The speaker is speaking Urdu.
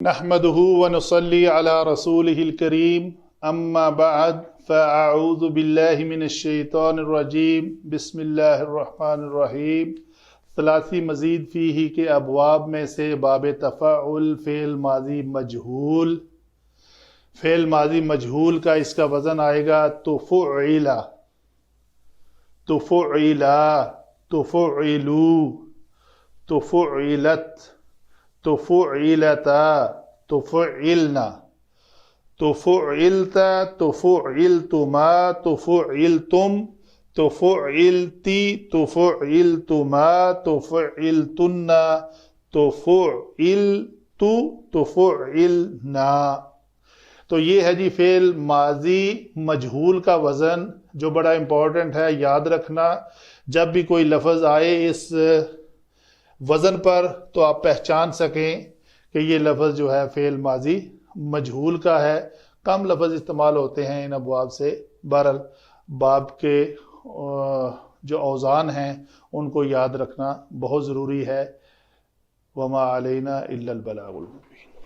نحمده ونصلي على رسوله الكريم اما بعد فاعوذ بالله من الشیطان الرجیم بسم اللہ الرحمن الرحیم۔ ثلاثی مزید فیہ کے ابواب میں سے باب تفاعل فعل ماضی مجہول، فعل ماضی مجہول کا اس کا وزن آئے گا تفعلا، تفعلا، تفعلو، تفعلت، تفعلتا، تفعلنا، تفعلتا، تفعلتما، تفعلتم، تفعلتی، تفعلتما، تفعلتن، تفعلت، تفعلنا۔ تو یہ ہے جی فعل ماضی مجہول کا وزن، جو بڑا امپورٹنٹ ہے، یاد رکھنا۔ جب بھی کوئی لفظ آئے اس وزن پر تو آپ پہچان سکیں کہ یہ لفظ جو ہے فعل ماضی مجہول کا ہے۔ کم لفظ استعمال ہوتے ہیں ان ابواب سے، بہرحال باب کے جو اوزان ہیں ان کو یاد رکھنا بہت ضروری ہے۔ وما علینا الا البلاغ المبین۔